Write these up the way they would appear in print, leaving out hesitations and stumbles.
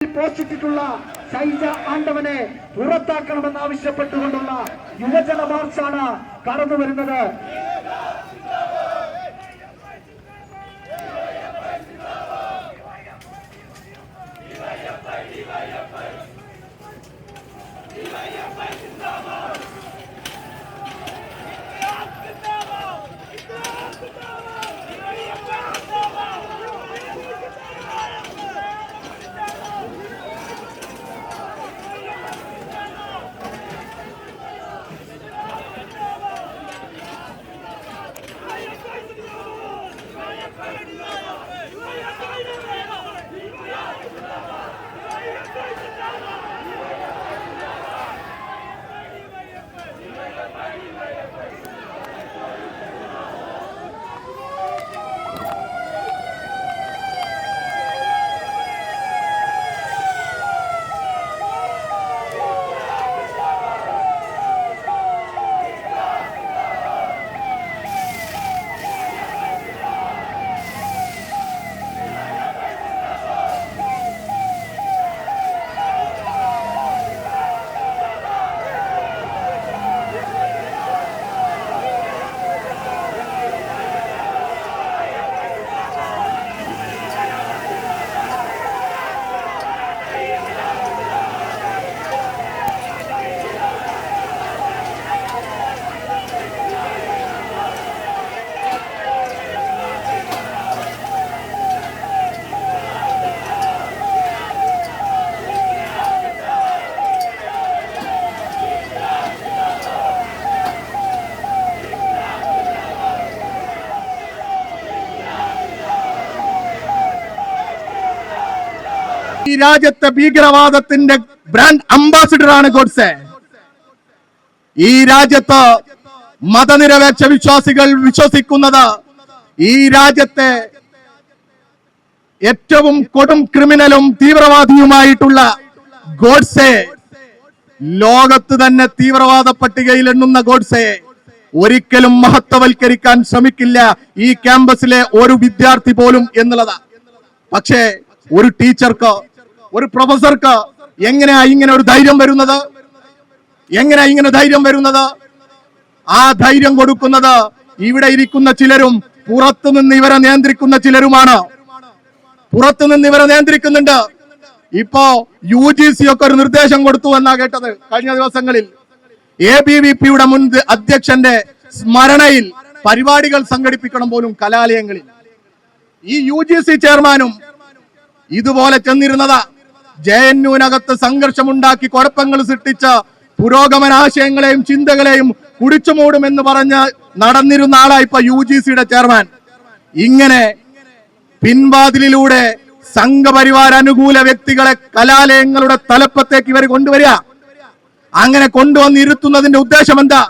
പോസ്റ്റിട്ടിട്ടുള്ള ഷൈജ ആണ്ടവനെ പുറത്താക്കണമെന്നാവശ്യപ്പെട്ടുകൊണ്ടുള്ള യുവജന മാർച്ചാണ് കടന്നു വരുന്നത്. ഈ രാജ്യത്തെ ഭീകരവാദത്തിന്റെ ബ്രാൻഡ് അംബാസിഡറാണ് ഗോഡ്സെ. ഈ രാജ്യത്ത് മതനിരപേക്ഷ വിശ്വാസികൾ വിശ്വസിക്കുന്നത് ഈ രാജ്യത്തെ ഏറ്റവും കൊടും ക്രിമിനലും തീവ്രവാദിയുമായിട്ടുള്ള ഗോഡ്സെ, ലോകത്ത് തന്നെ തീവ്രവാദ പട്ടികയിൽ എണ്ണുന്ന ഗോഡ്സെ ഒരിക്കലും മഹത്വവൽക്കരിക്കാൻ ശ്രമിക്കില്ല ഈ ക്യാമ്പസിലെ ഒരു വിദ്യാർത്ഥി പോലും എന്നുള്ളതാ. പക്ഷേ ഒരു ടീച്ചർക്ക്, ഒരു പ്രൊഫസർക്ക് എങ്ങനെയാ ഇങ്ങനെ ഒരു ധൈര്യം വരുന്നത്? എങ്ങനെയാ ഇങ്ങനെ ധൈര്യം വരുന്നത്? ആ ധൈര്യം കൊടുക്കുന്നത് ഇവിടെ ഇരിക്കുന്ന ചിലരും പുറത്തുനിന്ന് ഇവരെ നിയന്ത്രിക്കുന്ന ചിലരുമാണ്. പുറത്തുനിന്ന് ഇവരെ നിയന്ത്രിക്കുന്നുണ്ട്. ഇപ്പോ UGC ഒക്കെ ഒരു നിർദ്ദേശം കൊടുത്തു എന്നാ കേട്ടത് കഴിഞ്ഞ ദിവസങ്ങളിൽ. ABVP മുൻ അധ്യക്ഷന്റെ സ്മരണയിൽ പരിപാടികൾ സംഘടിപ്പിക്കണം പോലും കലാലയങ്ങളിൽ. ഈ UGC ചെയർമാനും ഇതുപോലെ ചെന്നിരുന്നതാ. JNU-നകത്ത് സംഘർഷമുണ്ടാക്കി കുഴപ്പങ്ങൾ സൃഷ്ടിച്ച പുരോഗമന ആശയങ്ങളെയും ചിന്തകളെയും കുടിച്ചുമൂടുമെന്ന് പറഞ്ഞ് നടന്നിരുന്ന ആളാ ഇപ്പൊ UGC-യുടെ ചെയർമാൻ. ഇങ്ങനെ പിൻവാതിലിലൂടെ സംഘപരിവാര അനുകൂല വ്യക്തികളെ കലാലയങ്ങളുടെ തലപ്പത്തേക്ക് ഇവർ കൊണ്ടുവരിക. അങ്ങനെ കൊണ്ടുവന്നിരുത്തുന്നതിന്റെ ഉദ്ദേശം എന്താ?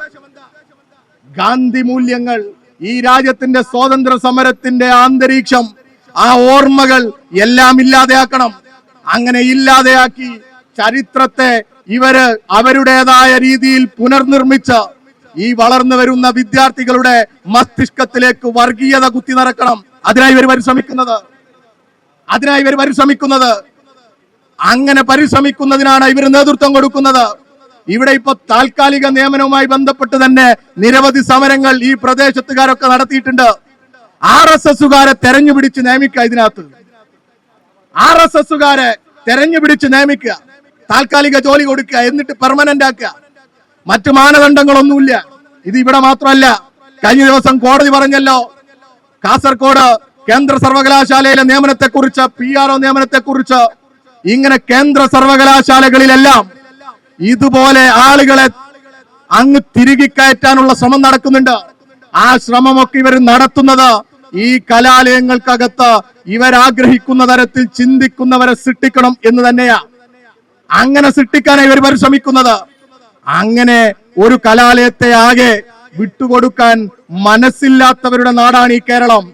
ഗാന്ധി മൂല്യങ്ങൾ, ഈ രാജ്യത്തിന്റെ സ്വാതന്ത്ര്യ സമരത്തിന്റെ അന്തരീക്ഷം, ആ ഓർമ്മകൾ എല്ലാം ഇല്ലാതെയാക്കണം. അങ്ങനെ ഇല്ലാതെയാക്കി ചരിത്രത്തെ ഇവര് അവരുടേതായ രീതിയിൽ പുനർനിർമ്മിച്ച് ഈ വളർന്നു വരുന്ന വിദ്യാർത്ഥികളുടെ മസ്തിഷ്കത്തിലേക്ക് വർഗീയത കുത്തി നിറക്കണം. അതിനായി ഇവർ പരിശ്രമിക്കുന്നത്. അങ്ങനെ പരിശ്രമിക്കുന്നതിനാണ് ഇവർ നേതൃത്വം കൊടുക്കുന്നത്. ഇവിടെ ഇപ്പൊ താൽക്കാലിക നിയമനവുമായി ബന്ധപ്പെട്ട് തന്നെ നിരവധി സമരങ്ങൾ ഈ പ്രദേശത്തുകാരൊക്കെ നടത്തിയിട്ടുണ്ട്. RSSകാരെ തെരഞ്ഞുപിടിച്ച് നിയമിക്കുക. ഇതിനകത്ത് RSSകാരെ തെരഞ്ഞുപിടിച്ച് നിയമിക്കുക, താൽക്കാലിക ജോലി കൊടുക്കുക, എന്നിട്ട് പെർമനന്റ് ആക്കുക. മറ്റു മാനദണ്ഡങ്ങളൊന്നുമില്ല. ഇത് ഇവിടെ മാത്രമല്ല. കഴിഞ്ഞ ദിവസം കോടതി പറഞ്ഞല്ലോ, കാസർഗോഡ് കേന്ദ്ര സർവകലാശാലയിലെ നിയമനത്തെക്കുറിച്ച്, PRO നിയമനത്തെക്കുറിച്ച്. ഇങ്ങനെ കേന്ദ്ര സർവകലാശാലകളിലെല്ലാം ഇതുപോലെ ആളുകളെ അങ്ങ് തിരികെ കയറ്റാനുള്ള ശ്രമം നടക്കുന്നുണ്ട്. ആ ശ്രമമൊക്കെ ഇവർ നടത്തുന്നത് ഈ കലാലയങ്ങൾക്കകത്ത് ഇവരാഗ്രഹിക്കുന്ന തരത്തിൽ ചിന്തിക്കുന്നവരെ സൃഷ്ടിക്കണം എന്ന് തന്നെയാ. അങ്ങനെ സൃഷ്ടിക്കാനാണ് ഇവർ പരിശ്രമിക്കുന്നത്. അങ്ങനെ ഒരു കലാലയത്തെ ആകെ വിട്ടുകൊടുക്കാൻ മനസ്സില്ലാത്തവരുടെ നാടാണ് ഈ കേരളം.